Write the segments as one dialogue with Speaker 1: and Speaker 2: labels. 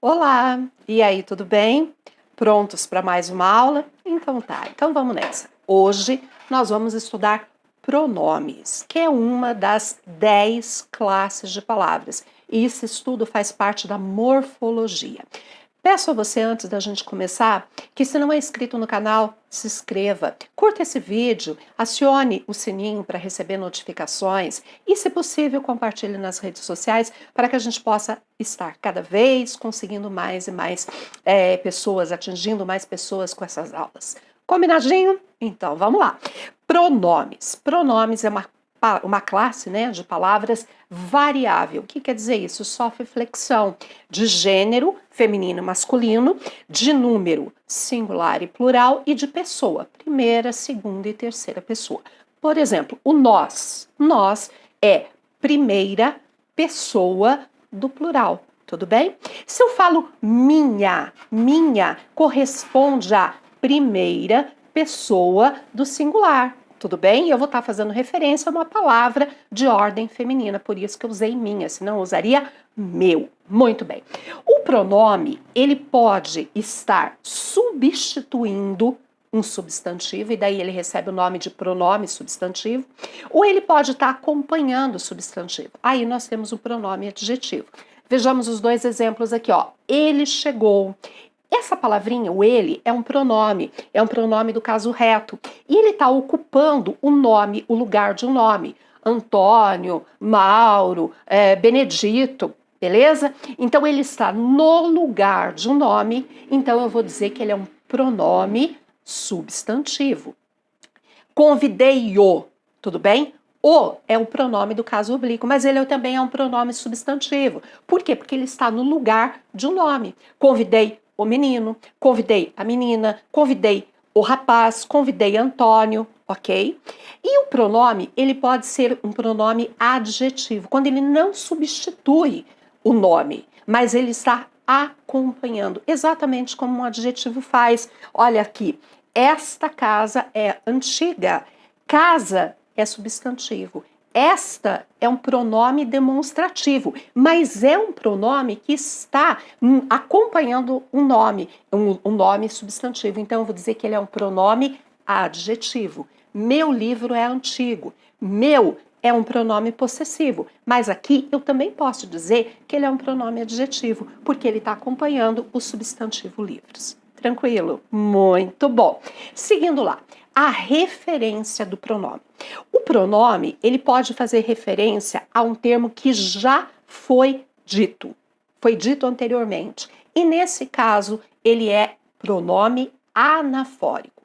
Speaker 1: Olá! E aí, tudo bem? Prontos para mais uma aula? Então tá, então vamos nessa. Hoje nós vamos estudar pronomes, que é uma das 10 classes de palavras. E esse estudo faz parte da morfologia. Peço a você, antes da gente começar, que se não é inscrito no canal, se inscreva, curta esse vídeo, acione o sininho para receber notificações e, se possível, compartilhe nas redes sociais para que a gente possa estar cada vez conseguindo mais e mais pessoas, atingindo mais pessoas com essas aulas. Combinadinho? Então, vamos lá. Pronomes. Pronomes é uma classe, né, de palavras variável. O que quer dizer isso? Sofre flexão de gênero, feminino e masculino, de número, singular e plural, e de pessoa, primeira, segunda e terceira pessoa. Por exemplo, o nós. Nós é primeira pessoa do plural. Tudo bem? Se eu falo minha corresponde à primeira pessoa do singular. Tudo bem? Eu vou estar fazendo referência a uma palavra de ordem feminina, por isso que eu usei minha, senão eu usaria meu. Muito bem. O pronome, ele pode estar substituindo um substantivo, e daí ele recebe o nome de pronome substantivo, ou ele pode estar acompanhando o substantivo. Aí nós temos o pronome adjetivo. Vejamos os dois exemplos aqui, ó. Ele chegou. Essa palavrinha, o ele, é um pronome do caso reto. E ele está ocupando o nome, o lugar de um nome. Antônio, Mauro, Benedito, beleza? Então ele está no lugar de um nome, então eu vou dizer que ele é um pronome substantivo. Convidei-o, tudo bem? O é o pronome do caso oblíquo, mas ele também é um pronome substantivo. Por quê? Porque ele está no lugar de um nome. Convidei o menino, convidei a menina, convidei o rapaz, convidei Antônio, ok? E o pronome, ele pode ser um pronome adjetivo, quando ele não substitui o nome, mas ele está acompanhando, exatamente como um adjetivo faz. Olha aqui, esta casa é antiga, casa é substantivo. Esta é um pronome demonstrativo, mas é um pronome que está acompanhando um nome substantivo. Então, eu vou dizer que ele é um pronome adjetivo. Meu livro é antigo. Meu é um pronome possessivo, mas aqui eu também posso dizer que ele é um pronome adjetivo, porque ele está acompanhando o substantivo livros. Tranquilo? Muito bom. Seguindo lá, a referência do pronome. O pronome, ele pode fazer referência a um termo que já foi dito anteriormente. E nesse caso, ele é pronome anafórico.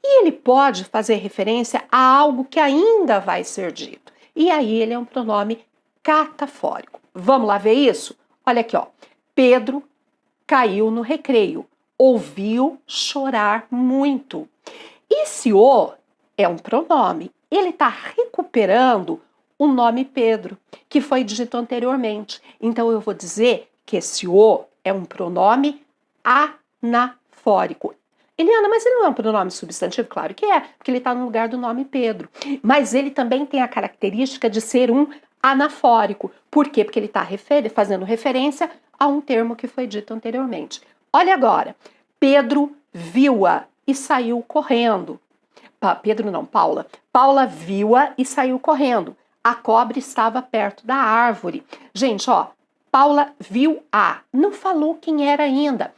Speaker 1: E ele pode fazer referência a algo que ainda vai ser dito. E aí ele é um pronome catafórico. Vamos lá ver isso? Olha aqui, ó. Pedro caiu no recreio. Ouviu chorar muito. Esse o é um pronome. Ele está recuperando o nome Pedro, que foi dito anteriormente. Então eu vou dizer que esse o é um pronome anafórico. Eliana, mas ele não é um pronome substantivo? Claro que é, porque ele está no lugar do nome Pedro. Mas ele também tem a característica de ser um anafórico. Por quê? Porque ele está fazendo referência a um termo que foi dito anteriormente. Olha agora. Pedro viu-a e saiu correndo. Pedro não, Paula. Paula viu-a e saiu correndo. A cobra estava perto da árvore. Gente, ó, Paula viu-a. Não falou quem era ainda.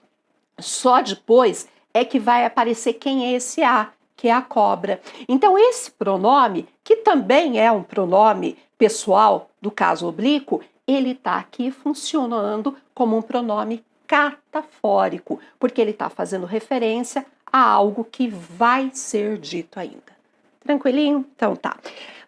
Speaker 1: Só depois é que vai aparecer quem é esse a, que é a cobra. Então, esse pronome, que também é um pronome pessoal do caso oblíquo, ele está aqui funcionando como um pronome catafórico, porque ele está fazendo referência a algo que vai ser dito ainda. Tranquilinho? Então tá.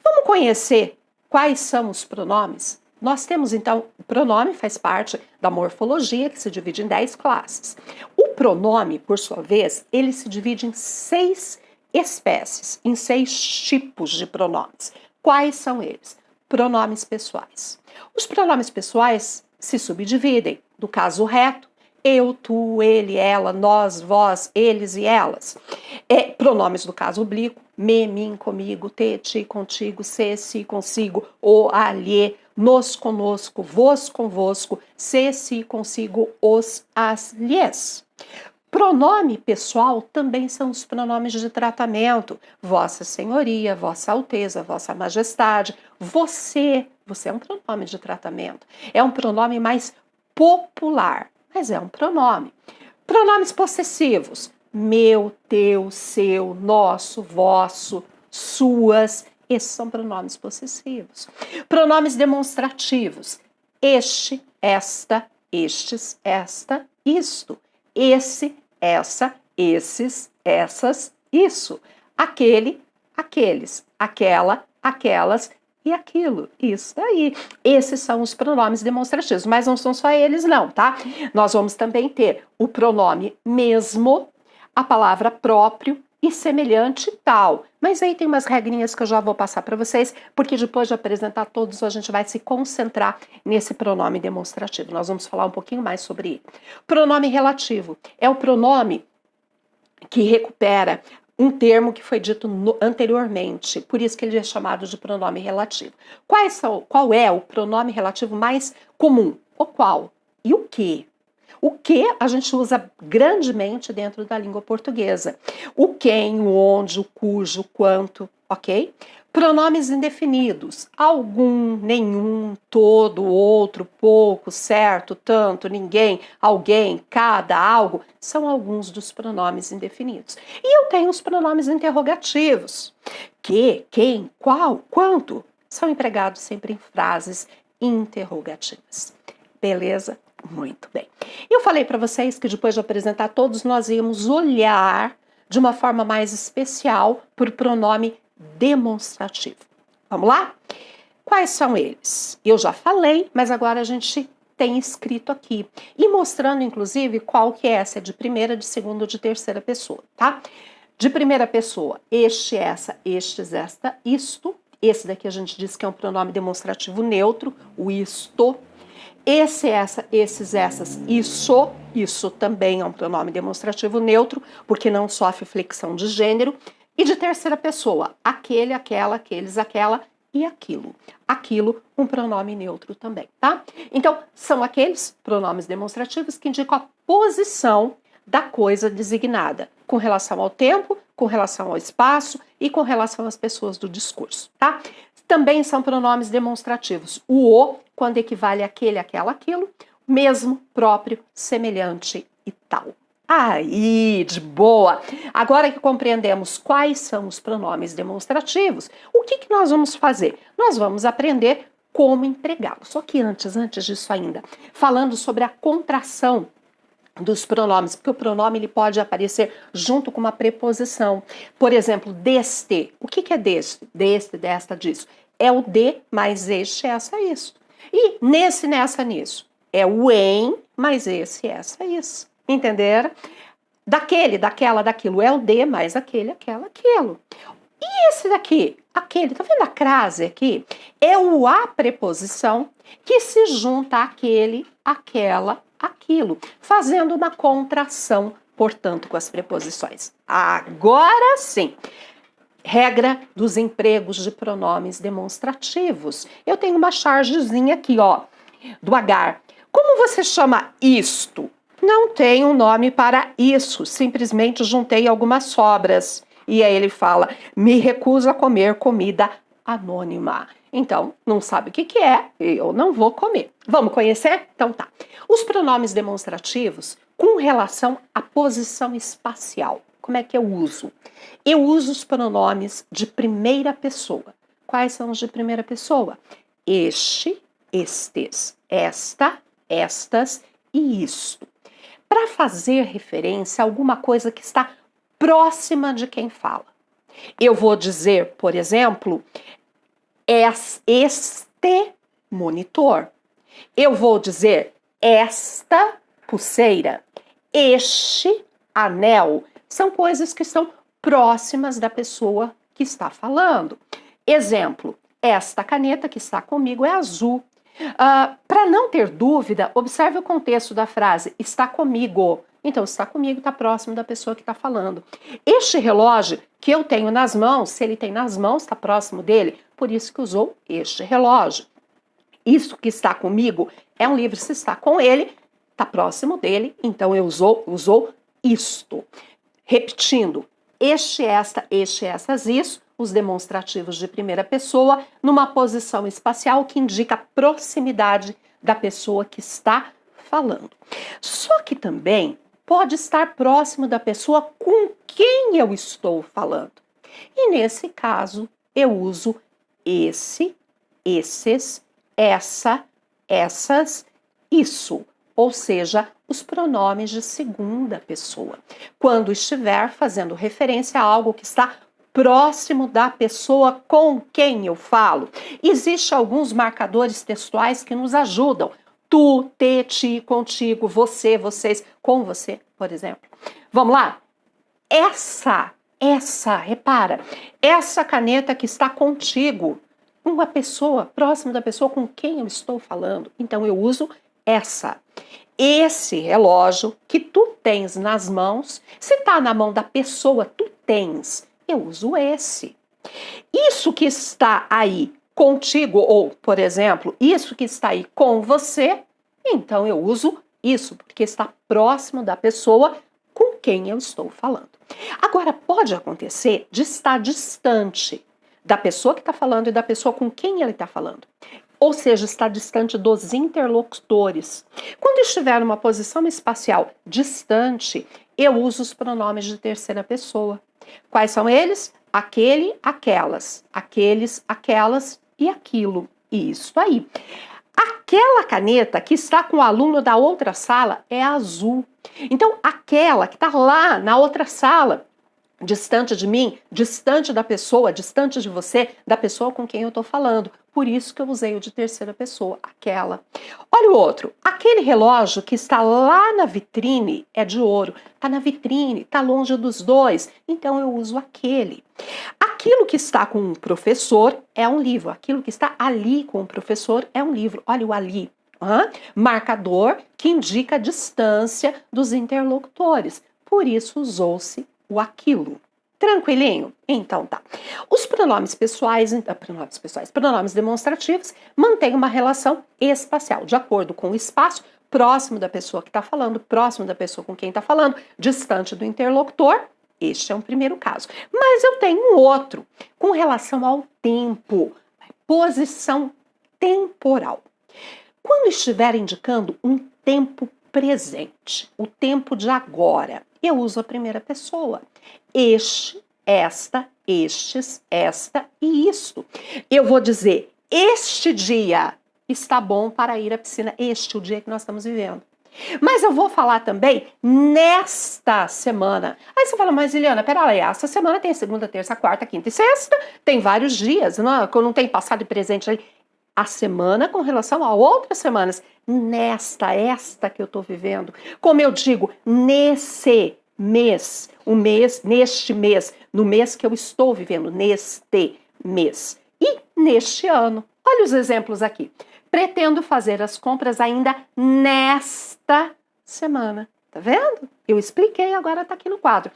Speaker 1: Vamos conhecer quais são os pronomes? Nós temos, então, o pronome faz parte da morfologia, que se divide em 10 classes. O pronome, por sua vez, ele se divide em 6 espécies, em 6 tipos de pronomes. Quais são eles? Pronomes pessoais. Os pronomes pessoais se subdividem do caso reto, eu, tu, ele, ela, nós, vós, eles e elas. Pronomes do caso oblíquo, me, mim, comigo, te, ti, contigo, se, si, consigo, o, a, lhe, nos, conosco, vos, convosco, se, si, consigo, os, as, lhes. Pronome pessoal também são os pronomes de tratamento. Vossa Senhoria, Vossa Alteza, Vossa Majestade, você. Você é um pronome de tratamento. É um pronome mais popular, mas é um pronome. Pronomes possessivos. Meu, teu, seu, nosso, vosso, suas. Esses são pronomes possessivos. Pronomes demonstrativos. Este, esta, estes, esta, isto. Esse, essa, esses, essas, isso. Aquele, aqueles, aquela, aquelas e aquilo. Isso daí. Esses são os pronomes demonstrativos, mas não são só eles não, tá? Nós vamos também ter o pronome mesmo, a palavra próprio e semelhante tal. Mas aí tem umas regrinhas que eu já vou passar para vocês, porque depois de apresentar todos, a gente vai se concentrar nesse pronome demonstrativo. Nós vamos falar um pouquinho mais sobre ele. Pronome relativo é o pronome que recupera um termo que foi dito anteriormente, por isso que ele é chamado de pronome relativo. Qual é o pronome relativo mais comum? O qual e o que? O que a gente usa grandemente dentro da língua portuguesa. O quem, o onde, o cujo, o quanto, ok? Pronomes indefinidos. Algum, nenhum, todo, outro, pouco, certo, tanto, ninguém, alguém, cada, algo. São alguns dos pronomes indefinidos. E eu tenho os pronomes interrogativos. Que, quem, qual, quanto. São empregados sempre em frases interrogativas. Beleza? Muito bem. Eu falei para vocês que depois de apresentar todos, nós íamos olhar de uma forma mais especial por pronome demonstrativo. Vamos lá? Quais são eles? Eu já falei, mas agora a gente tem escrito aqui. E mostrando, inclusive, qual que é, se é de primeira, de segunda ou de terceira pessoa, tá? De primeira pessoa, este, essa, estes, esta, isto. Esse daqui a gente diz que é um pronome demonstrativo neutro, o isto. Esse, essa, esses, essas, isso também é um pronome demonstrativo neutro, porque não sofre flexão de gênero. E de terceira pessoa, aquele, aquela, aqueles, aquela e aquilo. Aquilo, um pronome neutro também, tá? Então, são aqueles pronomes demonstrativos que indicam a posição da coisa designada, com relação ao tempo, com relação ao espaço e com relação às pessoas do discurso, tá? Também são pronomes demonstrativos. O, quando equivale àquele, aquela, aquilo, mesmo, próprio, semelhante e tal. Aí, de boa! Agora que compreendemos quais são os pronomes demonstrativos, o que nós vamos fazer? Nós vamos aprender como empregá-los. Só que antes disso ainda, falando sobre a contração dos pronomes, porque o pronome ele pode aparecer junto com uma preposição. Por exemplo, deste. O que é deste? Deste, desta, disso. É o de mais este, essa, isso. E nesse, nessa, nisso. É o em mais esse, essa, isso. Entenderam? Daquele, daquela, daquilo. É o de mais aquele, aquela, aquilo. E esse daqui? Aquele. Tá vendo a crase aqui? É o a preposição que se junta àquele, aquela, aquilo, fazendo uma contração, portanto, com as preposições. Agora sim, regra dos empregos de pronomes demonstrativos. Eu tenho uma chargezinha aqui, ó, do agar. Como você chama isto? Não tem um nome para isso, simplesmente juntei algumas sobras. E aí ele fala, me recuso a comer comida anônima. Então, não sabe o que é, eu não vou comer. Vamos conhecer? Então tá. Os pronomes demonstrativos com relação à posição espacial. Como é que eu uso? Eu uso os pronomes de primeira pessoa. Quais são os de primeira pessoa? Este, estes, esta, estas e isto. Para fazer referência a alguma coisa que está próxima de quem fala. Eu vou dizer, por exemplo, este monitor. Eu vou dizer esta pulseira, este anel. São coisas que são próximas da pessoa que está falando. Exemplo, esta caneta que está comigo é azul. Para não ter dúvida, observe o contexto da frase, está comigo. Então, está comigo, está próximo da pessoa que está falando. Este relógio que eu tenho nas mãos, se ele tem nas mãos, está próximo dele, por isso que usou este relógio. Isso que está comigo é um livro, se está com ele, está próximo dele, então eu usou isto. Repetindo, este, esta, essas, isso, os demonstrativos de primeira pessoa, numa posição espacial que indica a proximidade da pessoa que está falando. Só que também pode estar próximo da pessoa com quem eu estou falando. E nesse caso, eu uso esse, esses, essa, essas, isso, ou seja, os pronomes de segunda pessoa, quando estiver fazendo referência a algo que está próximo da pessoa com quem eu falo. Existem alguns marcadores textuais que nos ajudam. Tu, te, ti, contigo, você, vocês, com você, por exemplo. Vamos lá? Repara, essa caneta que está contigo, uma pessoa, próximo da pessoa com quem eu estou falando. Então eu uso essa. Esse relógio que tu tens nas mãos, se está na mão da pessoa, tu tens, eu uso esse. Isso que está aí contigo, ou, por exemplo, isso que está aí com você, então eu uso isso, porque está próximo da pessoa com quem eu estou falando. Agora, pode acontecer de estar distante da pessoa que está falando e da pessoa com quem ele está falando. Ou seja, está distante dos interlocutores. Quando estiver numa posição espacial distante, eu uso os pronomes de terceira pessoa. Quais são eles? Aquele, aquelas, aqueles, aquelas e aquilo. Isso aí. Aquela caneta que está com o aluno da outra sala é azul. Então, aquela que está lá na outra sala, distante de mim, distante da pessoa, distante de você, da pessoa com quem eu estou falando. Por isso que eu usei o de terceira pessoa, aquela. Olha o outro. Aquele relógio que está lá na vitrine é de ouro. Está na vitrine, está longe dos dois. Então eu uso aquele. Aquilo que está com o professor é um livro. Aquilo que está ali com o professor é um livro. Olha o ali. Marcador que indica a distância dos interlocutores. Por isso usou-se o aquilo. Tranquilinho? Então tá. Os pronomes pessoais, pronomes demonstrativos, mantêm uma relação espacial, de acordo com o espaço, próximo da pessoa que está falando, próximo da pessoa com quem está falando, distante do interlocutor. Este é um primeiro caso. Mas eu tenho um outro, com relação ao tempo, posição temporal. Quando estiver indicando um tempo presente, o tempo de agora, eu uso a primeira pessoa. Este, esta, estes, esta e isto. Eu vou dizer, este dia está bom para ir à piscina. Este é o dia que nós estamos vivendo. Mas eu vou falar também nesta semana. Aí você fala, mas Eliana, peraí, essa semana tem segunda, terça, quarta, quinta e sexta. Tem vários dias, não tem passado e presente ali. A semana com relação a outras semanas. Esta que eu estou vivendo. Como eu digo, nesse mês, neste mês, no mês que eu estou vivendo, neste mês. E neste ano. Olha os exemplos aqui. Pretendo fazer as compras ainda nesta semana. Tá vendo? Eu expliquei, agora tá aqui no quadro.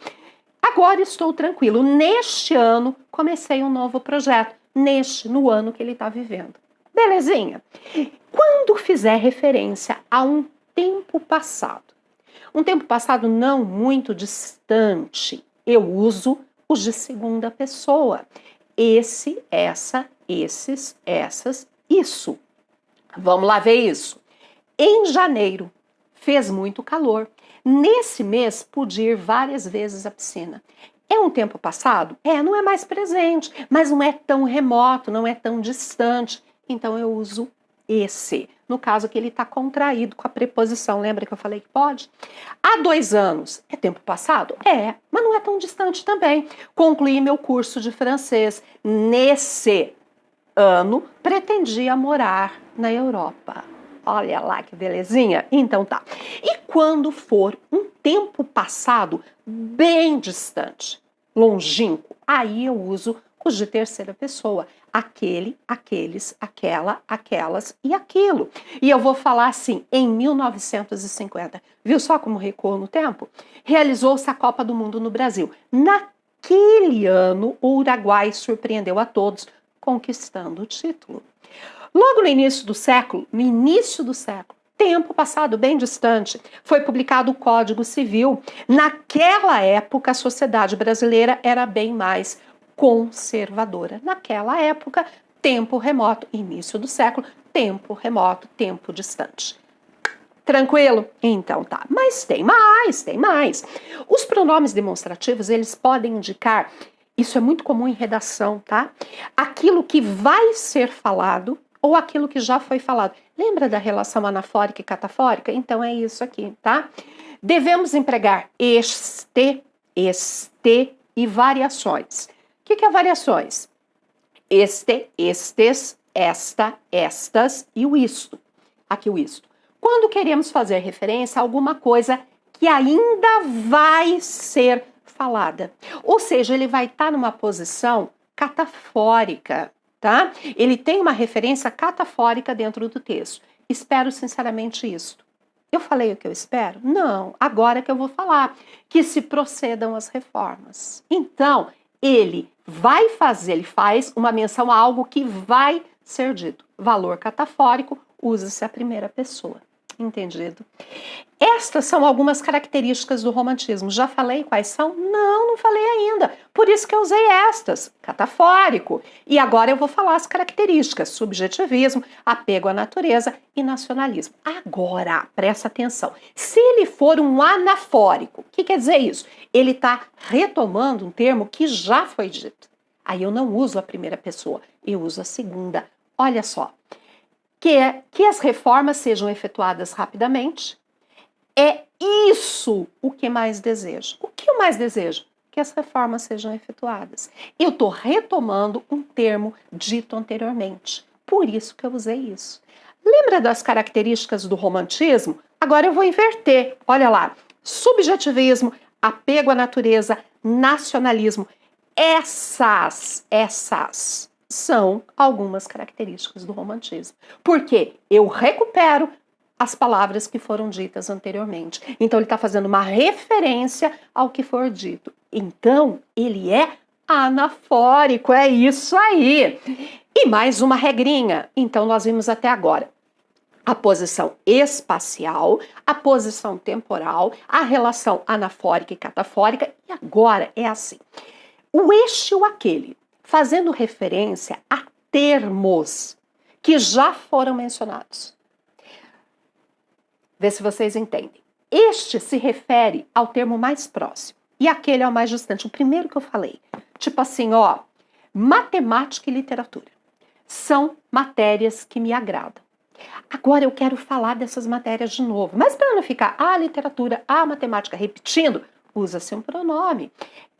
Speaker 1: Agora estou tranquilo. Neste ano, comecei um novo projeto. No ano que ele está vivendo. Belezinha? Quando fizer referência a um tempo passado não muito distante, eu uso os de segunda pessoa. Esse, essa, esses, essas, isso. Vamos lá ver isso. Em janeiro, fez muito calor. Nesse mês, pude ir várias vezes à piscina. É um tempo passado? Não é mais presente, mas não é tão remoto, não é tão distante. Então eu uso esse. No caso que ele está contraído com a preposição. Lembra que eu falei que pode? Há 2 anos. É tempo passado? Mas não é tão distante também. Concluí meu curso de francês. Nesse ano, pretendia morar na Europa. Olha lá que belezinha. Então tá. E quando for um tempo passado bem distante, longínquo, aí eu uso os de terceira pessoa. Aquele, aqueles, aquela, aquelas e aquilo. E eu vou falar assim, em 1950. Viu só como recuou no tempo? Realizou-se a Copa do Mundo no Brasil. Naquele ano, o Uruguai surpreendeu a todos, conquistando o título. Logo no início do século, tempo passado bem distante, foi publicado o Código Civil. Naquela época, a sociedade brasileira era bem mais conservadora. Naquela época, tempo remoto, início do século, tempo remoto, tempo distante. Tranquilo? Então tá. Mas tem mais. Os pronomes demonstrativos, eles podem indicar, isso é muito comum em redação, tá? Aquilo que vai ser falado ou aquilo que já foi falado. Lembra da relação anafórica e catafórica? Então é isso aqui, tá? Devemos empregar este e variações. O que é variações? Este, estes, esta, estas e o isto. Aqui o isto. Quando queremos fazer referência a alguma coisa que ainda vai ser falada. Ou seja, ele vai estar numa posição catafórica, tá? Ele tem uma referência catafórica dentro do texto. Espero sinceramente isto. Eu falei o que eu espero? Não, agora que eu vou falar. Que se procedam as reformas. Então, ele faz uma menção a algo que vai ser dito. Valor catafórico, usa-se a primeira pessoa. Entendido? Estas são algumas características do romantismo. Já falei quais são? Não falei ainda. Por isso que eu usei estas. Catafórico. E agora eu vou falar as características. Subjetivismo, apego à natureza e nacionalismo. Agora, presta atenção. Se ele for um anafórico, o que quer dizer isso? Ele está retomando um termo que já foi dito. Aí eu não uso a primeira pessoa, eu uso a segunda. Olha só. Que as reformas sejam efetuadas rapidamente. É isso o que mais desejo. O que eu mais desejo? Que as reformas sejam efetuadas. Eu estou retomando um termo dito anteriormente. Por isso que eu usei isso. Lembra das características do romantismo? Agora eu vou inverter. Olha lá. Subjetivismo, apego à natureza, nacionalismo. Essas são algumas características do romantismo. Porque eu recupero as palavras que foram ditas anteriormente. Então, ele está fazendo uma referência ao que for dito. Então, ele é anafórico, é isso aí. E mais uma regrinha. Então, nós vimos até agora a posição espacial, a posição temporal, a relação anafórica e catafórica. E agora é assim. O este ou aquele, fazendo referência a termos que já foram mencionados. Vê se vocês entendem. Este se refere ao termo mais próximo e aquele é o mais distante. O primeiro que eu falei. Tipo assim, ó, matemática e literatura são matérias que me agradam. Agora eu quero falar dessas matérias de novo. Mas para não ficar a literatura, a matemática repetindo, usa-se um pronome.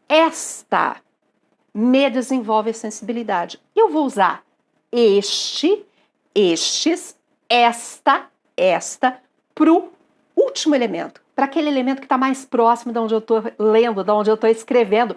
Speaker 1: Esta me desenvolve a sensibilidade. Eu vou usar este, estes, esta para o último elemento, para aquele elemento que está mais próximo de onde eu estou lendo, de onde eu estou escrevendo.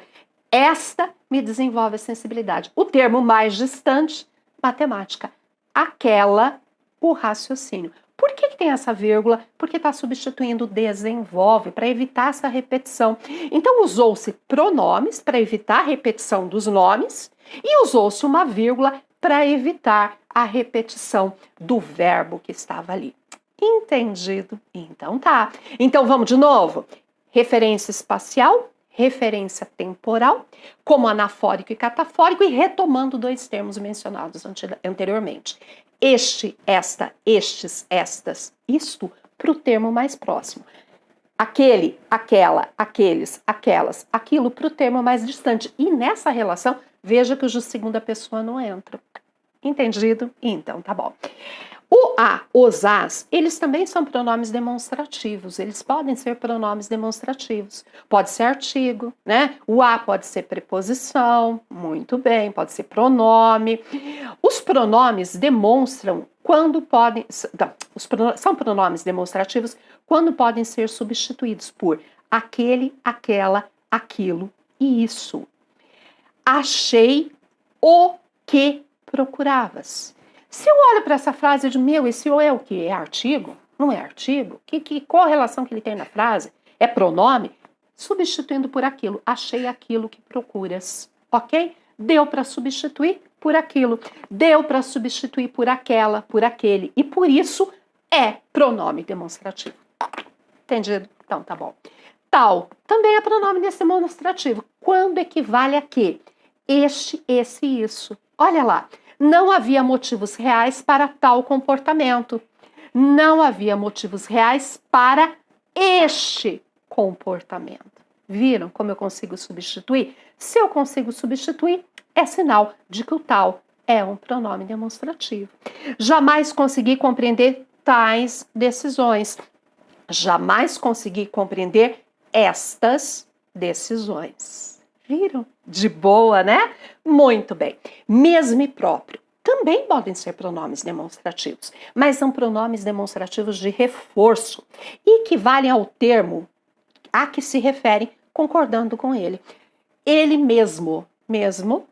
Speaker 1: Esta me desenvolve a sensibilidade. O termo mais distante, matemática. Aquela, o raciocínio. Por que tem essa vírgula? Porque está substituindo desenvolve, para evitar essa repetição. Então, usou-se pronomes para evitar a repetição dos nomes e usou-se uma vírgula para evitar a repetição do verbo que estava ali. Entendido? Então tá. Então vamos de novo. Referência espacial, referência temporal, como anafórico e catafórico, e retomando dois termos mencionados anteriormente. Este, esta, estes, estas, isto, para o termo mais próximo. Aquele, aquela, aqueles, aquelas, aquilo para o termo mais distante. E nessa relação, veja que o de segunda pessoa não entra. Entendido? Então tá bom. O a, os, as, eles também são pronomes demonstrativos, eles podem ser pronomes demonstrativos. Pode ser artigo, né? O a pode ser preposição, muito bem, pode ser pronome. Os pronomes demonstram quando podem... são pronomes demonstrativos quando podem ser substituídos por aquele, aquela, aquilo e isso. Achei o que procuravas. Se eu olho para essa frase de meu, esse o é o quê? É artigo? Não é artigo? Qual a relação que ele tem na frase? É pronome? Substituindo por aquilo. Achei aquilo que procuras. Ok? Deu para substituir por aquilo. Deu para substituir por aquela, por aquele. E por isso é pronome demonstrativo. Entendido? Então tá bom. Tal também é pronome demonstrativo. Quando equivale a quê? Este, esse e isso. Olha lá. Não havia motivos reais para tal comportamento. Não havia motivos reais para este comportamento. Viram como eu consigo substituir? Se eu consigo substituir, é sinal de que o tal é um pronome demonstrativo. Jamais consegui compreender tais decisões. Jamais consegui compreender estas decisões. Viram? De boa, né? Muito bem. Mesmo e próprio também podem ser pronomes demonstrativos, mas são pronomes demonstrativos de reforço e que valem ao termo a que se referem, concordando com ele. Ele mesmo,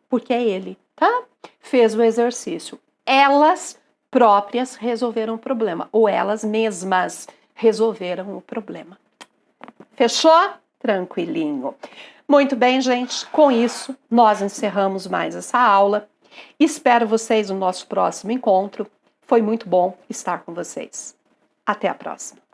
Speaker 1: porque é ele, tá? Fez o exercício. Elas próprias resolveram o problema, ou elas mesmas resolveram o problema. Fechou? Tranquilinho. Muito bem, gente. Com isso, nós encerramos mais essa aula. Espero vocês no nosso próximo encontro. Foi muito bom estar com vocês. Até a próxima.